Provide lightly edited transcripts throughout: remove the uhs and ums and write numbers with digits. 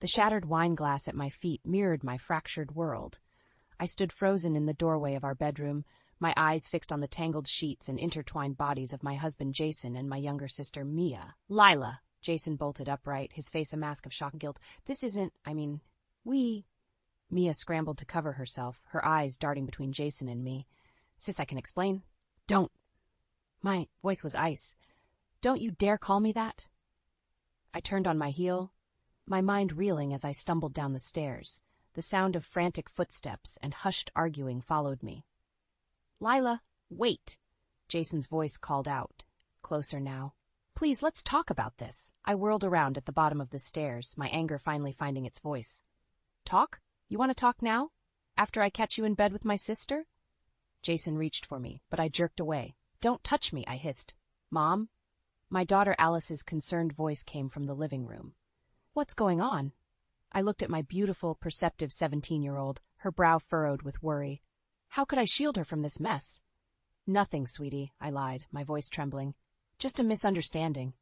The shattered wine glass at my feet mirrored my fractured world. I stood frozen in the doorway of our bedroom, my eyes fixed on the tangled sheets and intertwined bodies of my husband Jason and my younger sister Mia. "Lila!" Jason bolted upright, his face a mask of shock and guilt. "This isn't, we—" Mia scrambled to cover herself, her eyes darting between Jason and me. "Sis, I can explain." "Don't." My voice was ice. "Don't you dare call me that." I turned on my heel, my mind reeling as I stumbled down the stairs. The sound of frantic footsteps and hushed arguing followed me. "Lila, wait!" Jason's voice called out, closer now. "Please, let's talk about this." I whirled around at the bottom of the stairs, my anger finally finding its voice. "Talk? You want to talk now? After I catch you in bed with my sister?" Jason reached for me, but I jerked away. "Don't touch me," I hissed. "Mom?" My daughter Alice's concerned voice came from the living room. "What's going on?" I looked at my beautiful, perceptive 17-year-old, her brow furrowed with worry. How could I shield her from this mess? "Nothing, sweetie," I lied, my voice trembling. "Just a misunderstanding."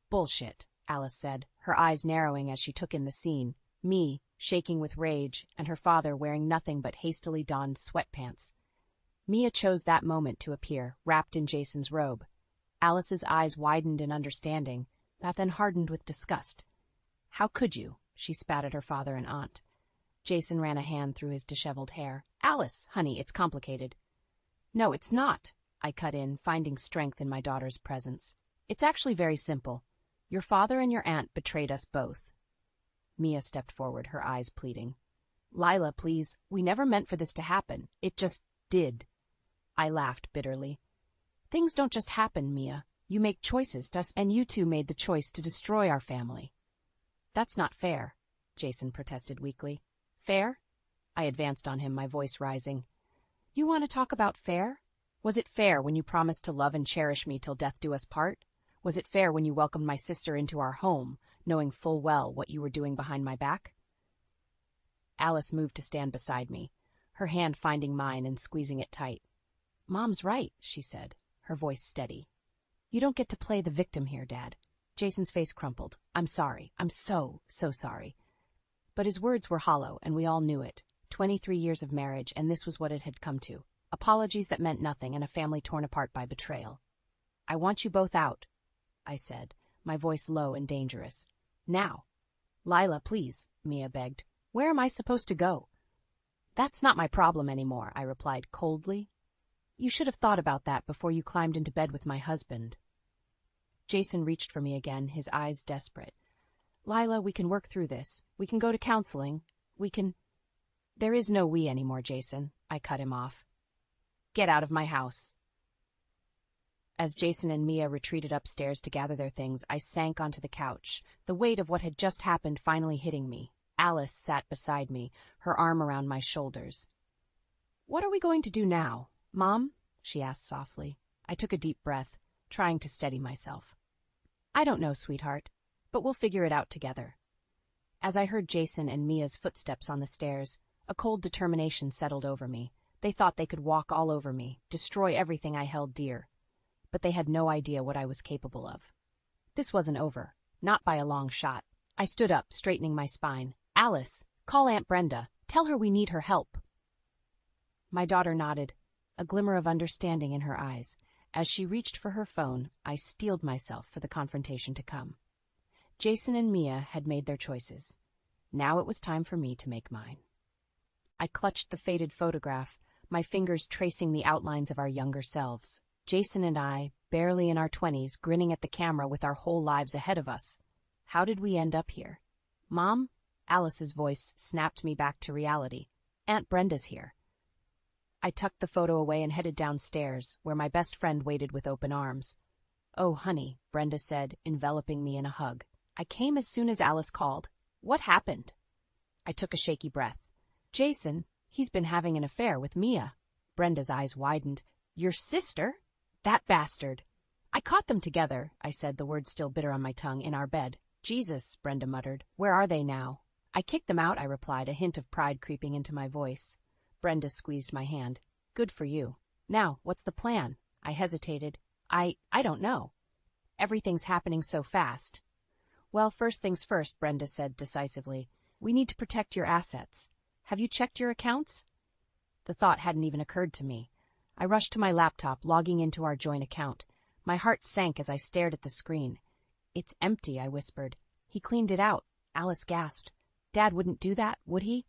"Bullshit," Alice said, her eyes narrowing as she took in the scene, me, shaking with rage, and her father wearing nothing but hastily donned sweatpants. Mia chose that moment to appear, wrapped in Jason's robe. Alice's eyes widened in understanding, that then hardened with disgust. "How could you?" She spat at her father and aunt. Jason ran a hand through his disheveled hair. "Alice, honey, it's complicated." "No, it's not," I cut in, finding strength in my daughter's presence. "It's actually very simple. Your father and your aunt betrayed us both." Mia stepped forward, her eyes pleading. "Lila, please, we never meant for this to happen. It just did." I laughed bitterly. "Things don't just happen, Mia. You make choices, and you two made the choice to destroy our family." "That's not fair," Jason protested weakly. "Fair?" I advanced on him, my voice rising. "You want to talk about fair? Was it fair when you promised to love and cherish me till death do us part? Was it fair when you welcomed my sister into our home, knowing full well what you were doing behind my back?" Alice moved to stand beside me, her hand finding mine and squeezing it tight. "Mom's right," she said, her voice steady. "You don't get to play the victim here, Dad." Jason's face crumpled. "I'm sorry. I'm so sorry." But his words were hollow, and we all knew it. 23 years of marriage, and this was what it had come to. Apologies that meant nothing, and a family torn apart by betrayal. "I want you both out," I said, my voice low and dangerous. "Now." "Lila, please," Mia begged. "Where am I supposed to go?" "That's not my problem anymore," I replied coldly. "You should have thought about that before you climbed into bed with my husband." Jason reached for me again, his eyes desperate. "Lila, we can work through this. We can go to counseling. We can—" "There is no we anymore, Jason," I cut him off. "Get out of my house." As Jason and Mia retreated upstairs to gather their things, I sank onto the couch, the weight of what had just happened finally hitting me. Alice sat beside me, her arm around my shoulders. "What are we going to do now, Mom?" she asked softly. I took a deep breath, trying to steady myself. "I don't know, sweetheart, but we'll figure it out together." As I heard Jason and Mia's footsteps on the stairs, a cold determination settled over me. They thought they could walk all over me, destroy everything I held dear. But they had no idea what I was capable of. This wasn't over, not by a long shot. I stood up, straightening my spine. "Alice, call Aunt Brenda. Tell her we need her help." My daughter nodded, a glimmer of understanding in her eyes. As she reached for her phone, I steeled myself for the confrontation to come. Jason and Mia had made their choices. Now it was time for me to make mine. I clutched the faded photograph, my fingers tracing the outlines of our younger selves. Jason and I, barely in our 20s, grinning at the camera with our whole lives ahead of us. How did we end up here? "Mom?" Alice's voice snapped me back to reality. "Aunt Brenda's here." I tucked the photo away and headed downstairs, where my best friend waited with open arms. "Oh, honey," Brenda said, enveloping me in a hug. "I came as soon as Alice called. What happened?" I took a shaky breath. "Jason, he's been having an affair with Mia." Brenda's eyes widened. "Your sister? That bastard." "I caught them together," I said, the words still bitter on my tongue, "in our bed." "Jesus," Brenda muttered. "Where are they now?" "I kicked them out," I replied, a hint of pride creeping into my voice. Brenda squeezed my hand. "Good for you. Now, what's the plan?" I hesitated. I don't know. Everything's happening so fast. Well, first things first, Brenda said decisively. We need to protect your assets. Have you checked your accounts? The thought hadn't even occurred to me. I rushed to my laptop, logging into our joint account. My heart sank as I stared at the screen. It's empty, I whispered. He cleaned it out, Alice gasped. Dad wouldn't do that, would he?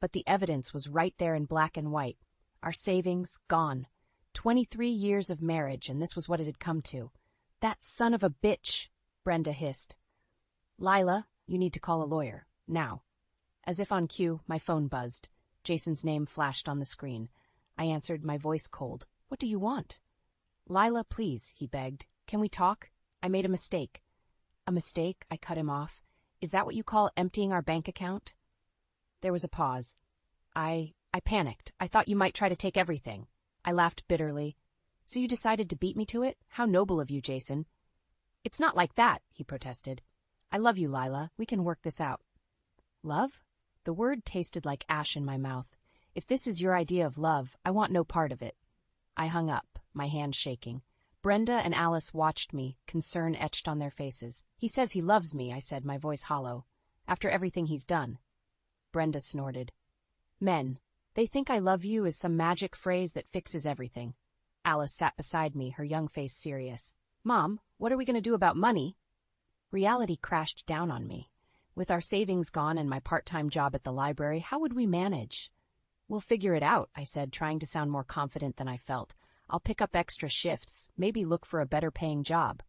But the evidence was right there in black and white. Our savings, gone. 23 years of marriage, and this was what it had come to. That son of a bitch, Brenda hissed. Lila, you need to call a lawyer, now. As if on cue, my phone buzzed. Jason's name flashed on the screen. I answered, my voice cold. What do you want? Lila, please, he begged. Can we talk? I made a mistake. A mistake? I cut him off. Is that what you call emptying our bank account? There was a pause. I panicked. I thought you might try to take everything. I laughed bitterly. So you decided to beat me to it? How noble of you, Jason. It's not like that, he protested. I love you, Lila. We can work this out. Love? The word tasted like ash in my mouth. If this is your idea of love, I want no part of it. I hung up, my hand shaking. Brenda and Alice watched me, concern etched on their faces. He says he loves me, I said, my voice hollow. After everything he's done. Brenda snorted. Men, they think I love you is some magic phrase that fixes everything. Alice sat beside me, her young face serious. Mom, what are we going to do about money? Reality crashed down on me. With our savings gone and my part-time job at the library, how would we manage? We'll figure it out, I said, trying to sound more confident than I felt. I'll pick up extra shifts, maybe look for a better-paying job.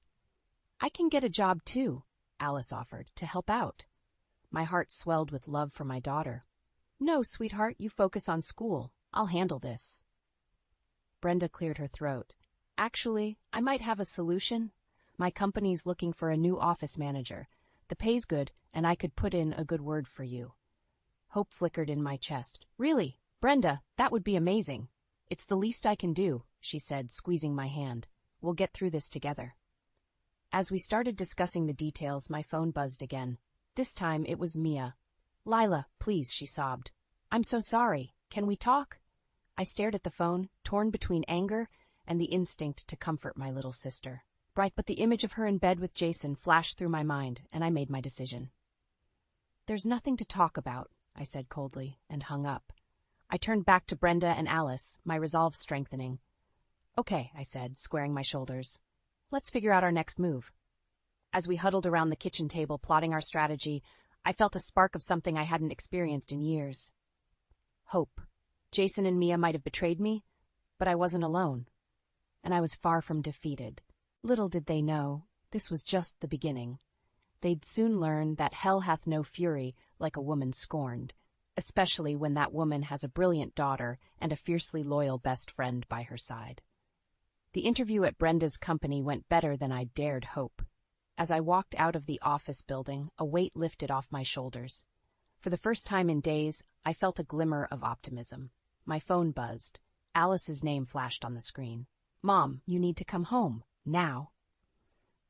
I can get a job, too, Alice offered, to help out. My heart swelled with love for my daughter. No, sweetheart, you focus on school. I'll handle this. Brenda cleared her throat. Actually, I might have a solution. My company's looking for a new office manager. The pay's good, and I could put in a good word for you. Hope flickered in my chest. Really? Brenda, that would be amazing. It's the least I can do, she said, squeezing my hand. We'll get through this together. As we started discussing the details, my phone buzzed again. This time it was Mia. Lila, please, she sobbed. I'm so sorry. Can we talk? I stared at the phone, torn between anger and the instinct to comfort my little sister. But the image of her in bed with Jason flashed through my mind, and I made my decision. There's nothing to talk about, I said coldly, and hung up. I turned back to Brenda and Alice, my resolve strengthening. Okay, I said, squaring my shoulders. Let's figure out our next move. As we huddled around the kitchen table plotting our strategy, I felt a spark of something I hadn't experienced in years. Hope. Jason and Mia might have betrayed me, but I wasn't alone. And I was far from defeated. Little did they know, this was just the beginning. They'd soon learn that hell hath no fury like a woman scorned, especially when that woman has a brilliant daughter and a fiercely loyal best friend by her side. The interview at Brenda's company went better than I dared hope. As I walked out of the office building, a weight lifted off my shoulders. For the first time in days, I felt a glimmer of optimism. My phone buzzed. Alice's name flashed on the screen. Mom, you need to come home. Now.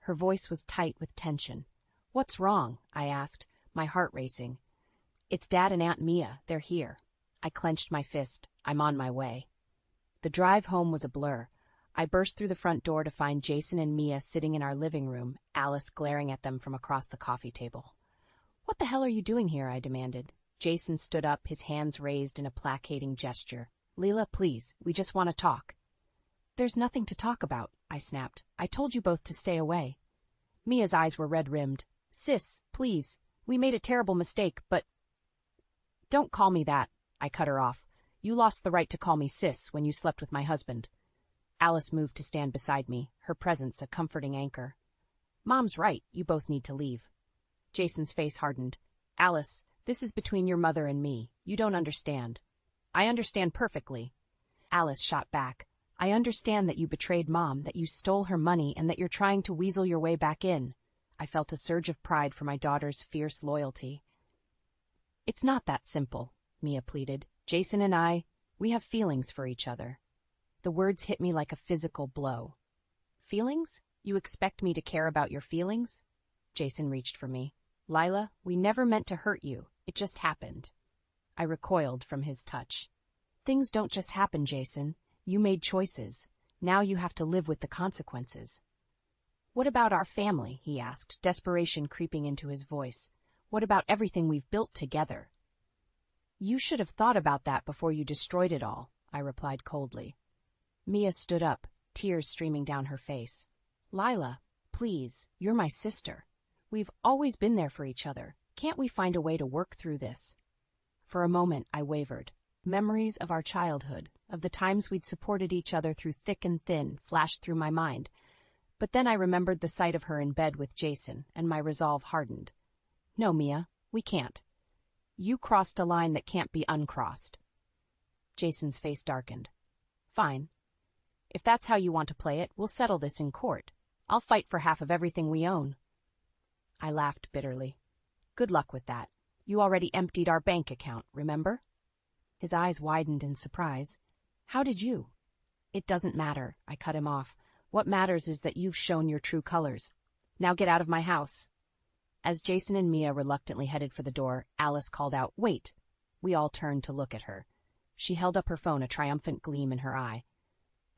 Her voice was tight with tension. What's wrong? I asked, my heart racing. It's Dad and Aunt Mia. They're here. I clenched my fist. I'm on my way. The drive home was a blur. I burst through the front door to find Jason and Mia sitting in our living room, Alice glaring at them from across the coffee table. What the hell are you doing here? I demanded. Jason stood up, his hands raised in a placating gesture. Lila, please, we just want to talk. There's nothing to talk about, I snapped. I told you both to stay away. Mia's eyes were red-rimmed. Sis, please, we made a terrible mistake, but... Don't call me that, I cut her off. You lost the right to call me sis when you slept with my husband. Alice moved to stand beside me, her presence a comforting anchor. Mom's right, you both need to leave. Jason's face hardened. Alice, this is between your mother and me. You don't understand. I understand perfectly. Alice shot back. I understand that you betrayed Mom, that you stole her money, and that you're trying to weasel your way back in. I felt a surge of pride for my daughter's fierce loyalty. It's not that simple, Mia pleaded. Jason and I, we have feelings for each other. The words hit me like a physical blow. Feelings? You expect me to care about your feelings? Jason reached for me. Lila, we never meant to hurt you. It just happened. I recoiled from his touch. Things don't just happen, Jason. You made choices. Now you have to live with the consequences. What about our family? He asked, desperation creeping into his voice. What about everything we've built together? You should have thought about that before you destroyed it all, I replied coldly. Mia stood up, tears streaming down her face. Lila, please, you're my sister. We've always been there for each other. Can't we find a way to work through this? For a moment, I wavered. Memories of our childhood, of the times we'd supported each other through thick and thin, flashed through my mind. But then I remembered the sight of her in bed with Jason, and my resolve hardened. No, Mia, we can't. You crossed a line that can't be uncrossed. Jason's face darkened. Fine. If that's how you want to play it, we'll settle this in court. I'll fight for half of everything we own. I laughed bitterly. Good luck with that. You already emptied our bank account, remember? His eyes widened in surprise. How did you? It doesn't matter, I cut him off. What matters is that you've shown your true colors. Now get out of my house. As Jason and Mia reluctantly headed for the door, Alice called out, Wait! We all turned to look at her. She held up her phone, a triumphant gleam in her eye.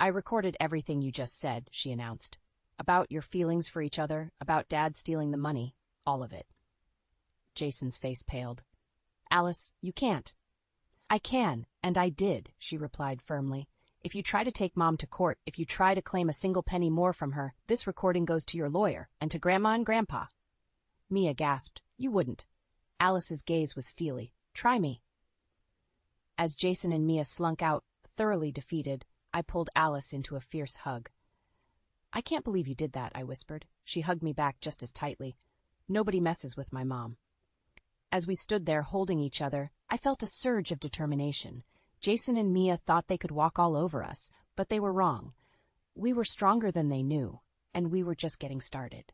I recorded everything you just said, she announced. About your feelings for each other, about Dad stealing the money, all of it. Jason's face paled. Alice, you can't. I can, and I did, she replied firmly. If you try to take Mom to court, if you try to claim a single penny more from her, this recording goes to your lawyer, and to Grandma and Grandpa. Mia gasped. You wouldn't. Alice's gaze was steely. Try me. As Jason and Mia slunk out, thoroughly defeated, I pulled Alice into a fierce hug. I can't believe you did that, I whispered. She hugged me back just as tightly. Nobody messes with my mom. As we stood there holding each other, I felt a surge of determination. Jason and Mia thought they could walk all over us, but they were wrong. We were stronger than they knew, and we were just getting started.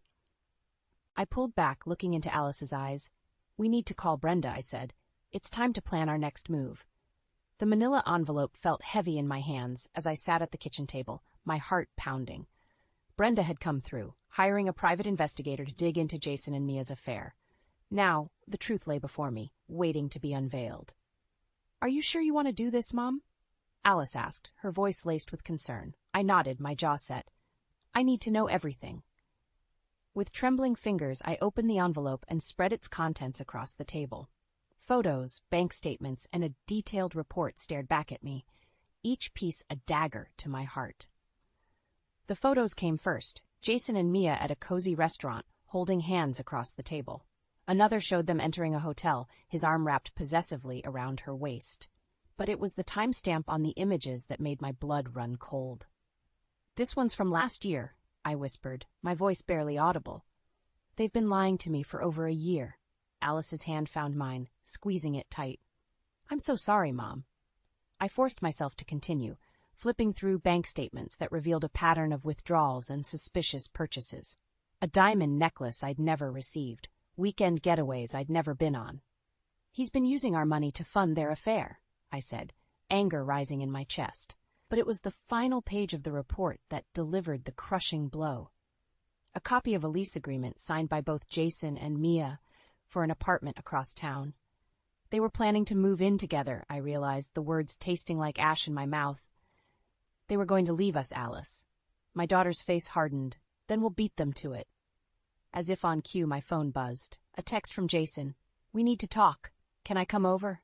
I pulled back, looking into Alice's eyes. We need to call Brenda, I said. It's time to plan our next move. The manila envelope felt heavy in my hands as I sat at the kitchen table, my heart pounding. Brenda had come through, hiring a private investigator to dig into Jason and Mia's affair. Now, the truth lay before me, waiting to be unveiled. Are you sure you want to do this, Mom? Alice asked, her voice laced with concern. I nodded, my jaw set. I need to know everything. With trembling fingers, I opened the envelope and spread its contents across the table. Photos, bank statements, and a detailed report stared back at me, each piece a dagger to my heart. The photos came first, Jason and Mia at a cozy restaurant, holding hands across the table. Another showed them entering a hotel, his arm wrapped possessively around her waist. But it was the timestamp on the images that made my blood run cold. This one's from last year, I whispered, my voice barely audible. They've been lying to me for over a year. Alice's hand found mine, squeezing it tight. I'm so sorry, Mom. I forced myself to continue, flipping through bank statements that revealed a pattern of withdrawals and suspicious purchases. A diamond necklace I'd never received. Weekend getaways I'd never been on. He's been using our money to fund their affair, I said, anger rising in my chest. But it was the final page of the report that delivered the crushing blow. A copy of a lease agreement signed by both Jason and Mia for an apartment across town. They were planning to move in together, I realized, the words tasting like ash in my mouth. They were going to leave us, Alice. My daughter's face hardened. Then we'll beat them to it. As if on cue, my phone buzzed. A text from Jason. We need to talk. Can I come over?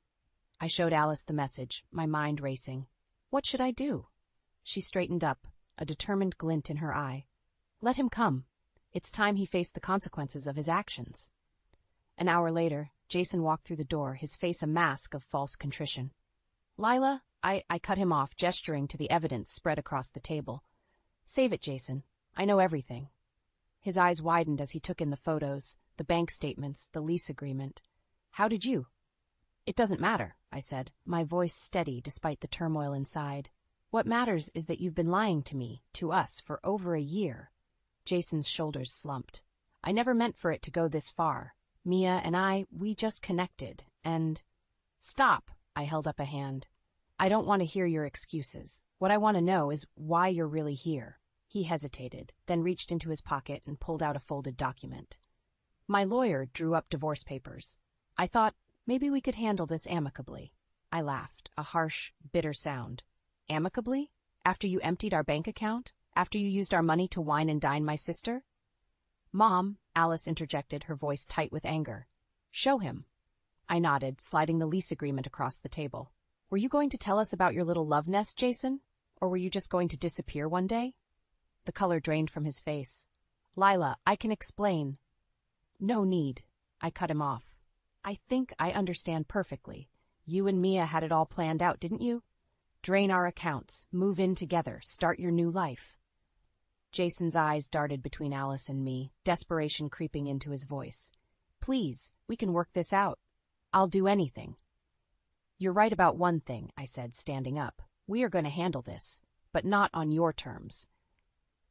I showed Alice the message, my mind racing. What should I do? She straightened up, a determined glint in her eye. Let him come. It's time he faced the consequences of his actions. An hour later, Jason walked through the door, his face a mask of false contrition. Lila, I cut him off, gesturing to the evidence spread across the table. Save it, Jason. I know everything. His eyes widened as he took in the photos, the bank statements, the lease agreement. How did you? It doesn't matter, I said, my voice steady despite the turmoil inside. What matters is that you've been lying to me, to us, for over a year. Jason's shoulders slumped. I never meant for it to go this far. Mia and we just connected, and... Stop, I held up a hand. I don't want to hear your excuses. What I want to know is why you're really here. He hesitated, then reached into his pocket and pulled out a folded document. My lawyer drew up divorce papers. I thought, maybe we could handle this amicably. I laughed, a harsh, bitter sound. Amicably? After you emptied our bank account? After you used our money to wine and dine my sister? Mom, Alice interjected, her voice tight with anger. Show him. I nodded, sliding the lease agreement across the table. Were you going to tell us about your little love nest, Jason? Or were you just going to disappear one day? The color drained from his face. Lila, I can explain. No need. I cut him off. I think I understand perfectly. You and Mia had it all planned out, didn't you? Drain our accounts, move in together, start your new life. Jason's eyes darted between Alice and me, desperation creeping into his voice. Please, we can work this out. I'll do anything. You're right about one thing, I said, standing up. We are going to handle this, but not on your terms.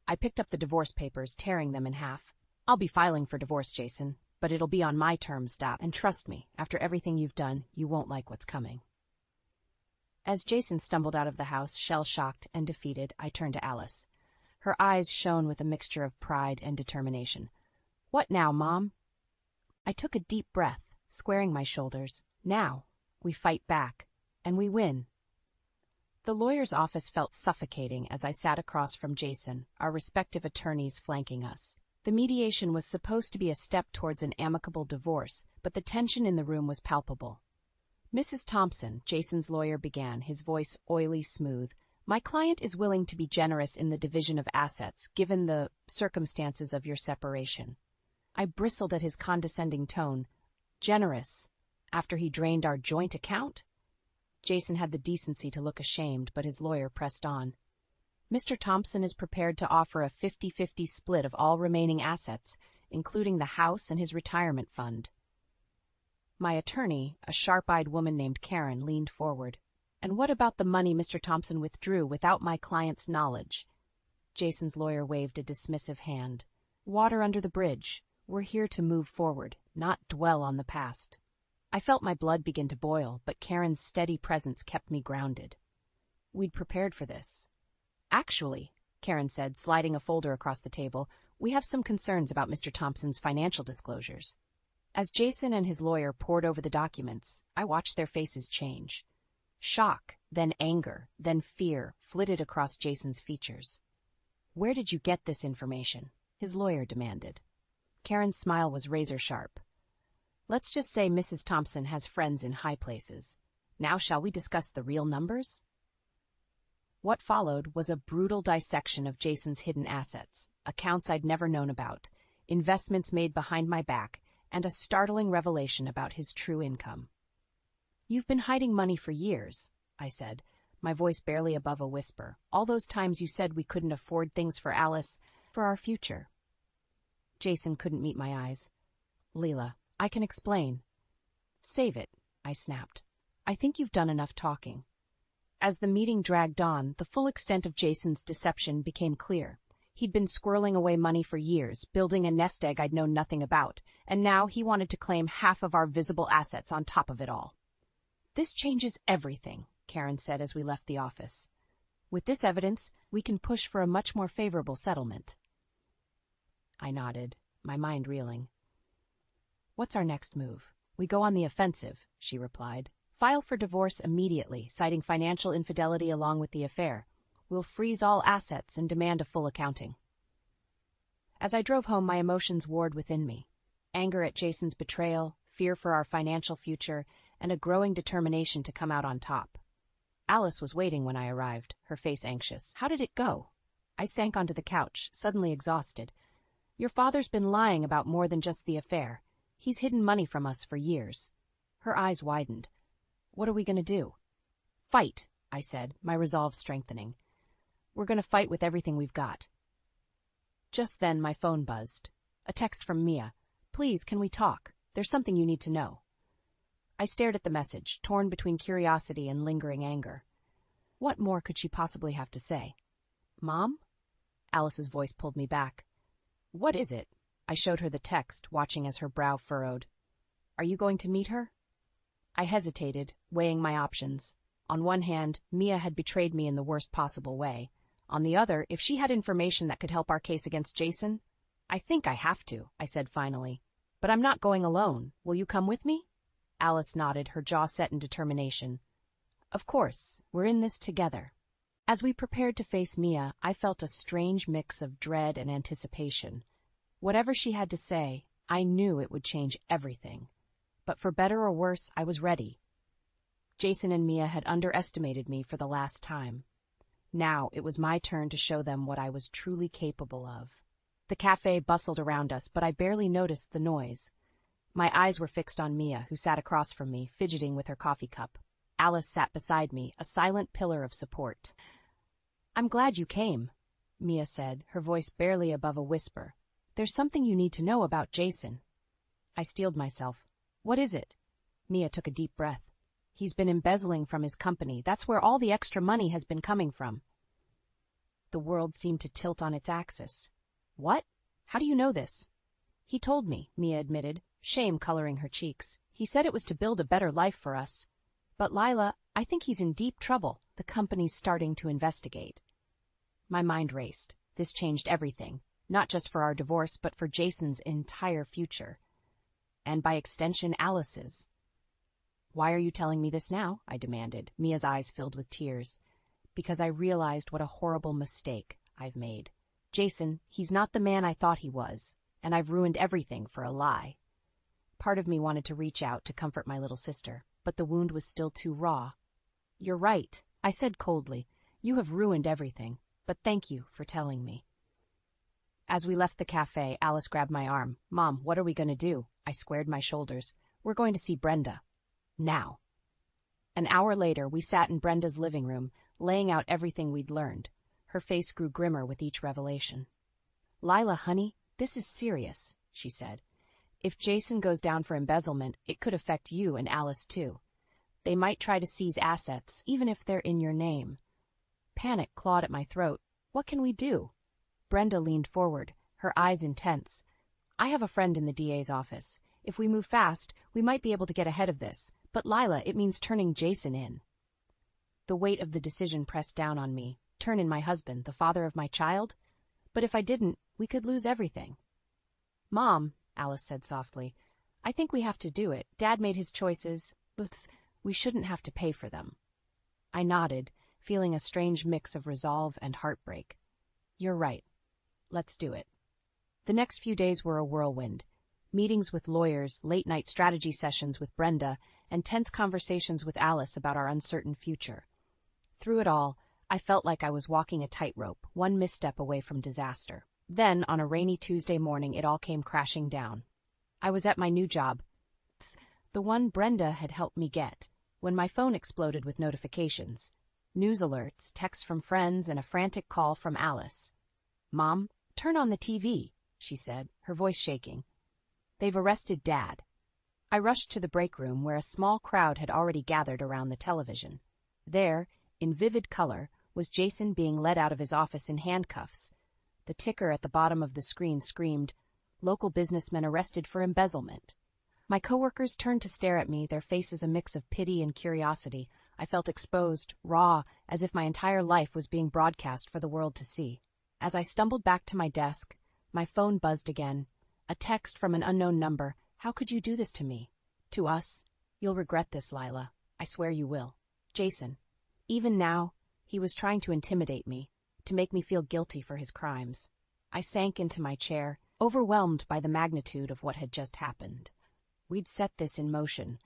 I picked up the divorce papers, tearing them in half. I'll be filing for divorce, Jason, but it'll be on my terms, Stop. And trust me, after everything you've done, you won't like what's coming. As Jason stumbled out of the house, shell-shocked and defeated, I turned to Alice. Her eyes shone with a mixture of pride and determination. What now, Mom? I took a deep breath, squaring my shoulders. Now, we fight back, and we win. The lawyer's office felt suffocating as I sat across from Jason, our respective attorneys flanking us. The mediation was supposed to be a step towards an amicable divorce, but the tension in the room was palpable. Mrs. Thompson, Jason's lawyer began, his voice oily smooth. My client is willing to be generous in the division of assets, given the circumstances of your separation. I bristled at his condescending tone. Generous? After he drained our joint account? Jason had the decency to look ashamed, but his lawyer pressed on. Mr. Thompson is prepared to offer a 50-50 split of all remaining assets, including the house and his retirement fund. My attorney, a sharp-eyed woman named Karen, leaned forward. And what about the money Mr. Thompson withdrew without my client's knowledge? Jason's lawyer waved a dismissive hand. Water under the bridge. We're here to move forward, not dwell on the past. I felt my blood begin to boil, but Karen's steady presence kept me grounded. We'd prepared for this. Actually, Karen said, sliding a folder across the table, we have some concerns about Mr. Thompson's financial disclosures. As Jason and his lawyer pored over the documents, I watched their faces change. Shock, then anger, then fear flitted across Jason's features. Where did you get this information? His lawyer demanded. Karen's smile was razor-sharp. Let's just say Mrs. Thompson has friends in high places. Now shall we discuss the real numbers? What followed was a brutal dissection of Jason's hidden assets, accounts I'd never known about, investments made behind my back, and a startling revelation about his true income. You've been hiding money for years, I said, my voice barely above a whisper. All those times you said we couldn't afford things for Alice, for our future. Jason couldn't meet my eyes. Leela, I can explain. Save it, I snapped. I think you've done enough talking. As the meeting dragged on, the full extent of Jason's deception became clear. He'd been squirreling away money for years, building a nest egg I'd known nothing about, and now he wanted to claim half of our visible assets on top of it all. This changes everything, Karen said as we left the office. With this evidence, we can push for a much more favorable settlement. I nodded, my mind reeling. What's our next move? We go on the offensive, she replied. File for divorce immediately, citing financial infidelity along with the affair. We'll freeze all assets and demand a full accounting. As I drove home, my emotions warred within me. Anger at Jason's betrayal, fear for our financial future, and a growing determination to come out on top. Alice was waiting when I arrived, her face anxious. How did it go? I sank onto the couch, suddenly exhausted. Your father's been lying about more than just the affair. He's hidden money from us for years. Her eyes widened. What are we going to do? Fight, I said, my resolve strengthening. We're going to fight with everything we've got. Just then, my phone buzzed. A text from Mia. Please, can we talk? There's something you need to know. I stared at the message, torn between curiosity and lingering anger. What more could she possibly have to say? Mom? Alice's voice pulled me back. What is it? I showed her the text, watching as her brow furrowed. Are you going to meet her? I hesitated, weighing my options. On one hand, Mia had betrayed me in the worst possible way. On the other, if she had information that could help our case against Jason, I think I have to, I said finally. But I'm not going alone. Will you come with me? Alice nodded, her jaw set in determination. Of course, we're in this together. As we prepared to face Mia, I felt a strange mix of dread and anticipation. Whatever she had to say, I knew it would change everything. But for better or worse, I was ready. Jason and Mia had underestimated me for the last time. Now it was my turn to show them what I was truly capable of. The cafe bustled around us, but I barely noticed the noise. My eyes were fixed on Mia, who sat across from me, fidgeting with her coffee cup. Alice sat beside me, a silent pillar of support. "I'm glad you came," Mia said, her voice barely above a whisper. "There's something you need to know about Jason." I steeled myself. "What is it?" Mia took a deep breath. "He's been embezzling from his company. That's where all the extra money has been coming from." The world seemed to tilt on its axis. "What? How do you know this?" "He told me," Mia admitted, shame coloring her cheeks. "He said it was to build a better life for us. But Lila, I think he's in deep trouble. The company's starting to investigate." My mind raced. This changed everything, not just for our divorce, but for Jason's entire future. And by extension, Alice's. "Why are you telling me this now?" I demanded, Mia's eyes filled with tears. "Because I realized what a horrible mistake I've made. Jason, he's not the man I thought he was, and I've ruined everything for a lie." Part of me wanted to reach out to comfort my little sister, but the wound was still too raw. "You're right," I said coldly. "You have ruined everything, but thank you for telling me." As we left the cafe, Alice grabbed my arm. "Mom, what are we going to do?" I squared my shoulders. "We're going to see Brenda. Now." An hour later, we sat in Brenda's living room, laying out everything we'd learned. Her face grew grimmer with each revelation. "Lila, honey, this is serious," she said. "If Jason goes down for embezzlement, it could affect you and Alice too. They might try to seize assets, even if they're in your name." Panic clawed at my throat. "What can we do?" Brenda leaned forward, her eyes intense. "I have a friend in the DA's office. If we move fast, we might be able to get ahead of this. But Lila, it means turning Jason in." The weight of the decision pressed down on me. Turn in my husband, the father of my child? But if I didn't, we could lose everything. "Mom," Alice said softly, "I think we have to do it. Dad made his choices. We shouldn't have to pay for them." I nodded, feeling a strange mix of resolve and heartbreak. "You're right. Let's do it." The next few days were a whirlwind. Meetings with lawyers, late-night strategy sessions with Brenda, and tense conversations with Alice about our uncertain future. Through it all, I felt like I was walking a tightrope, one misstep away from disaster. Then, on a rainy Tuesday morning, it all came crashing down. I was at my new job, the one Brenda had helped me get, when my phone exploded with notifications. News alerts, texts from friends, and a frantic call from Alice. "Mom, turn on the TV," she said, her voice shaking. "They've arrested Dad." I rushed to the break room where a small crowd had already gathered around the television. There, in vivid color, was Jason being led out of his office in handcuffs. The ticker at the bottom of the screen screamed, "Local businessman arrested for embezzlement." My coworkers turned to stare at me, their faces a mix of pity and curiosity. I felt exposed, raw, as if my entire life was being broadcast for the world to see. As I stumbled back to my desk, my phone buzzed again. A text from an unknown number. "How could you do this to me? To us? You'll regret this, Lila. I swear you will. Jason." Even now, he was trying to intimidate me, to make me feel guilty for his crimes. I sank into my chair, overwhelmed by the magnitude of what had just happened. We'd set this in motion,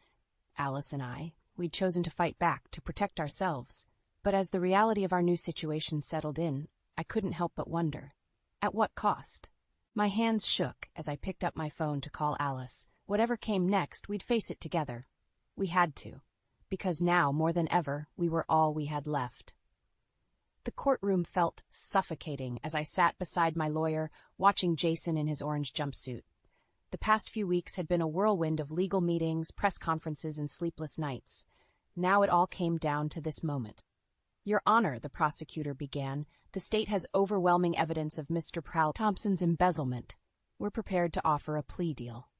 Alice and I. We'd chosen to fight back, to protect ourselves. But as the reality of our new situation settled in, I couldn't help but wonder. At what cost? My hands shook as I picked up my phone to call Alice. Whatever came next, we'd face it together. We had to, because now, more than ever, we were all we had left. The courtroom felt suffocating as I sat beside my lawyer, watching Jason in his orange jumpsuit. The past few weeks had been a whirlwind of legal meetings, press conferences, and sleepless nights. Now it all came down to this moment. "Your Honor," the prosecutor began, "the state has overwhelming evidence of Mr. Prowl Thompson's embezzlement. We're prepared to offer a plea deal."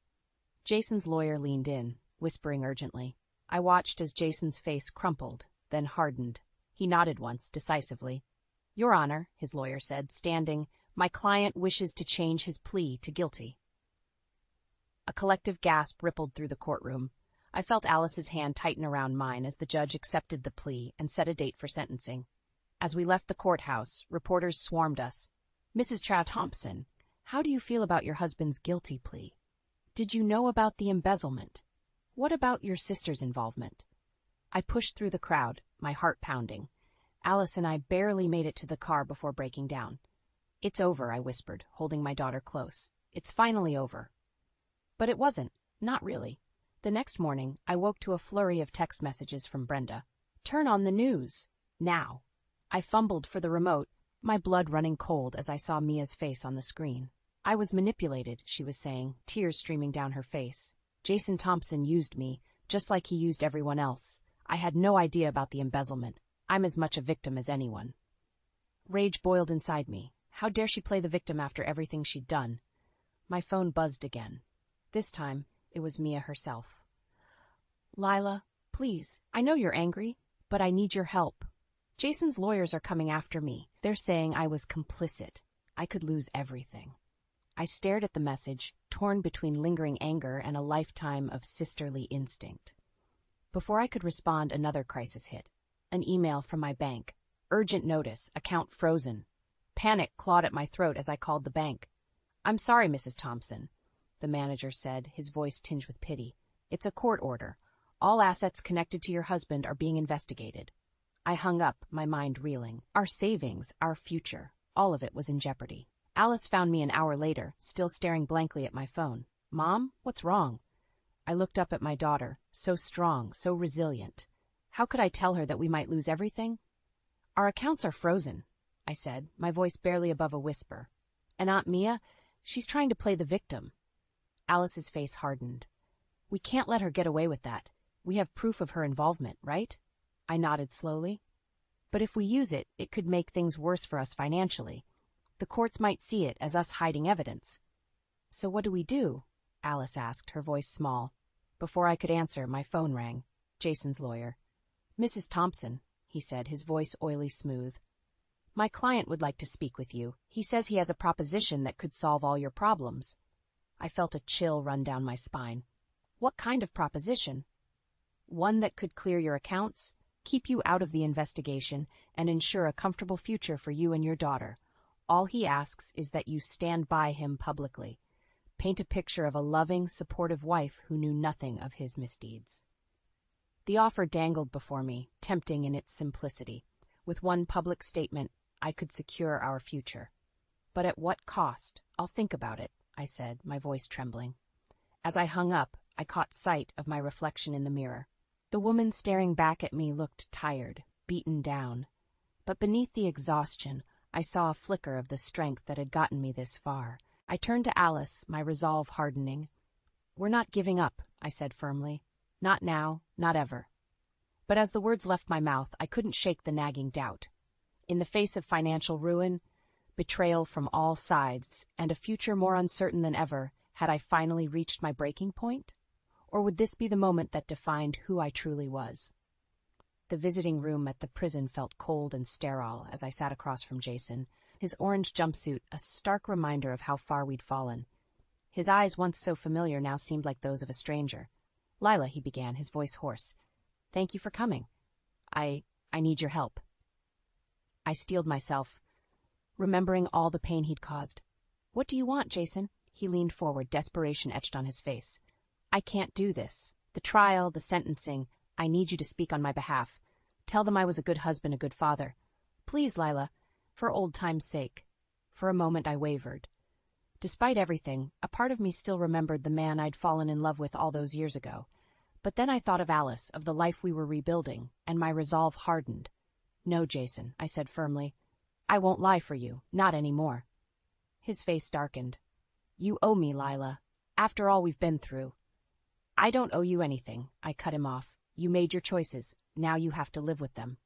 Jason's lawyer leaned in, whispering urgently. I watched as Jason's face crumpled, then hardened. He nodded once, decisively. "Your Honor," his lawyer said, standing, "my client wishes to change his plea to guilty." A collective gasp rippled through the courtroom. I felt Alice's hand tighten around mine as the judge accepted the plea and set a date for sentencing. As we left the courthouse, reporters swarmed us. "Mrs. Trow Thompson, How do you feel about your husband's guilty plea? Did you know about the embezzlement? What about your sister's involvement? I pushed through the crowd, my heart pounding. Alice and I barely made it to the car before breaking down. It's over, I whispered, holding my daughter close. It's finally over. But it wasn't. Not really. The next morning, I woke to a flurry of text messages from Brenda. Turn on the news. Now. I fumbled for the remote, my blood running cold as I saw Mia's face on the screen. I was manipulated, she was saying, tears streaming down her face. Jason Thompson used me, just like he used everyone else. I had no idea about the embezzlement. I'm as much a victim as anyone. Rage boiled inside me. How dare she play the victim after everything she'd done? My phone buzzed again. This time, it was Mia herself. Lila, please, I know you're angry, but I need your help. Jason's lawyers are coming after me. They're saying I was complicit. I could lose everything. I stared at the message, torn between lingering anger and a lifetime of sisterly instinct. Before I could respond, another crisis hit. An email from my bank. Urgent notice, account frozen. Panic clawed at my throat as I called the bank. I'm sorry, Mrs. Thompson, the manager said, his voice tinged with pity. It's a court order. All assets connected to your husband are being investigated. I hung up, my mind reeling. Our savings, our future, all of it was in jeopardy. Alice found me an hour later, still staring blankly at my phone. Mom, what's wrong? I looked up at my daughter, so strong, so resilient. How could I tell her that we might lose everything? Our accounts are frozen, I said, my voice barely above a whisper. And Aunt Mia, she's trying to play the victim. Alice's face hardened. We can't let her get away with that. We have proof of her involvement, right? I nodded slowly. But if we use it, it could make things worse for us financially. The courts might see it as us hiding evidence. So what do we do? Alice asked, her voice small. Before I could answer, my phone rang. Jason's lawyer. Mrs. Thompson, he said, his voice oily smooth. My client would like to speak with you. He says he has a proposition that could solve all your problems. I felt a chill run down my spine. What kind of proposition? One that could clear your accounts, keep you out of the investigation, and ensure a comfortable future for you and your daughter. All he asks is that you stand by him publicly. Paint a picture of a loving, supportive wife who knew nothing of his misdeeds. The offer dangled before me, tempting in its simplicity. With one public statement, I could secure our future. But at what cost? I'll think about it, I said, my voice trembling. As I hung up, I caught sight of my reflection in the mirror. The woman staring back at me looked tired, beaten down. But beneath the exhaustion, I saw a flicker of the strength that had gotten me this far. I turned to Alice, my resolve hardening. We're not giving up, I said firmly. Not now, not ever. But as the words left my mouth, I couldn't shake the nagging doubt. In the face of financial ruin, betrayal from all sides, and a future more uncertain than ever, had I finally reached my breaking point? Or would this be the moment that defined who I truly was? The visiting room at the prison felt cold and sterile as I sat across from Jason, his orange jumpsuit a stark reminder of how far we'd fallen. His eyes, once so familiar, now seemed like those of a stranger. Lila, he began, his voice hoarse. Thank you for coming. I need your help. I steeled myself, remembering all the pain he'd caused. What do you want, Jason? He leaned forward, desperation etched on his face. I can't do this. The trial, the sentencing. I need you to speak on my behalf. Tell them I was a good husband, a good father. Please, Lila, for old time's sake. For a moment I wavered. Despite everything, a part of me still remembered the man I'd fallen in love with all those years ago. But then I thought of Alice, of the life we were rebuilding, and my resolve hardened. No, Jason, I said firmly. I won't lie for you, not anymore. His face darkened. You owe me, Lila. After all we've been through. I don't owe you anything, I cut him off. You made your choices. Now you have to live with them.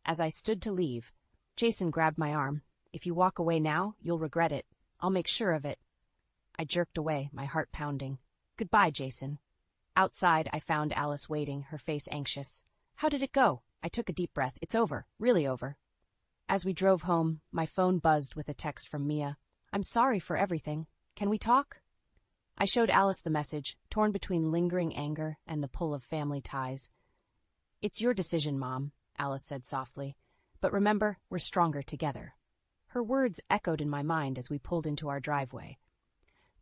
As I stood to leave, Jason grabbed my arm. If you walk away now, you'll regret it. I'll make sure of it. I jerked away, my heart pounding. Goodbye, Jason. Outside, I found Alice waiting, her face anxious. How did it go? I took a deep breath. It's over. Really over. As we drove home, my phone buzzed with a text from Mia. I'm sorry for everything. Can we talk? I showed Alice the message, torn between lingering anger and the pull of family ties. It's your decision, Mom, Alice said softly. But remember, we're stronger together. Her words echoed in my mind as we pulled into our driveway.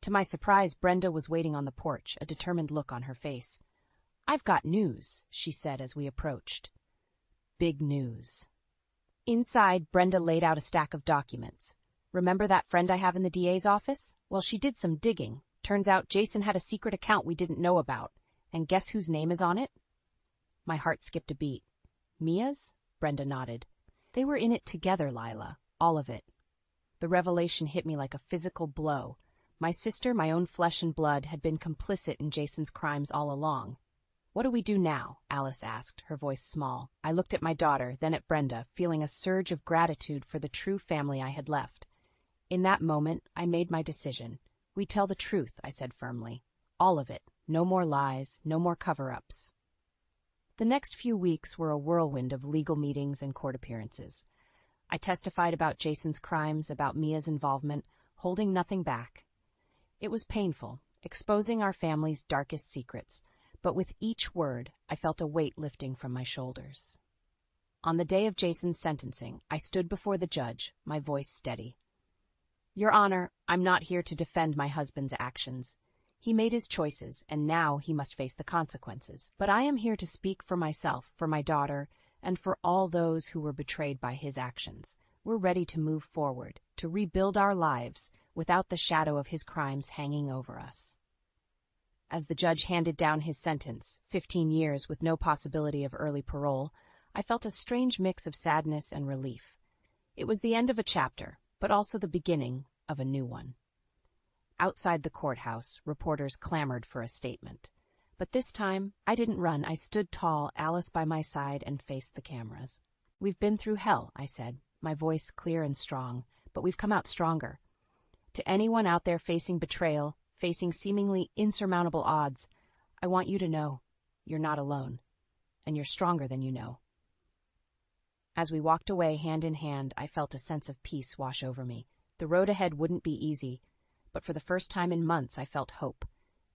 To my surprise, Brenda was waiting on the porch, a determined look on her face. "I've got news," she said as we approached. Big news. Inside, Brenda laid out a stack of documents. "Remember that friend I have in the DA's office? Well, she did some digging. Turns out Jason had a secret account we didn't know about. And guess whose name is on it?" My heart skipped a beat. "Mia's?" Brenda nodded. "They were in it together, Lila. All of it." The revelation hit me like a physical blow. My sister, my own flesh and blood, had been complicit in Jason's crimes all along. "What do we do now?" Alice asked, her voice small. I looked at my daughter, then at Brenda, feeling a surge of gratitude for the true family I had left. In that moment, I made my decision. "We tell the truth," I said firmly. "All of it. No more lies, no more cover-ups." The next few weeks were a whirlwind of legal meetings and court appearances. I testified about Jason's crimes, about Mia's involvement, holding nothing back. It was painful, exposing our family's darkest secrets, but with each word, I felt a weight lifting from my shoulders. On the day of Jason's sentencing, I stood before the judge, my voice steady. "Your Honor, I'm not here to defend my husband's actions. He made his choices, and now he must face the consequences. But I am here to speak for myself, for my daughter, and for all those who were betrayed by his actions. We're ready to move forward, to rebuild our lives without the shadow of his crimes hanging over us." As the judge handed down his sentence, 15 years with no possibility of early parole, I felt a strange mix of sadness and relief. It was the end of a chapter, but also the beginning of a new one. Outside the courthouse, reporters clamored for a statement. But this time, I didn't run. I stood tall, Alice by my side, and faced the cameras. "We've been through hell," I said, my voice clear and strong, "but we've come out stronger. To anyone out there facing betrayal, facing seemingly insurmountable odds, I want you to know you're not alone, and you're stronger than you know." As we walked away hand in hand, I felt a sense of peace wash over me. The road ahead wouldn't be easy, but for the first time in months I felt hope.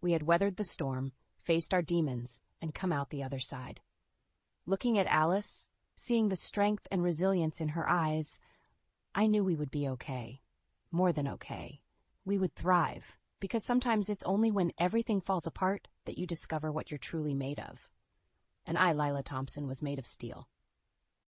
We had weathered the storm, faced our demons, and come out the other side. Looking at Alice, seeing the strength and resilience in her eyes, I knew we would be okay. More than okay. We would thrive, because sometimes it's only when everything falls apart that you discover what you're truly made of. And I, Lila Thompson, was made of steel.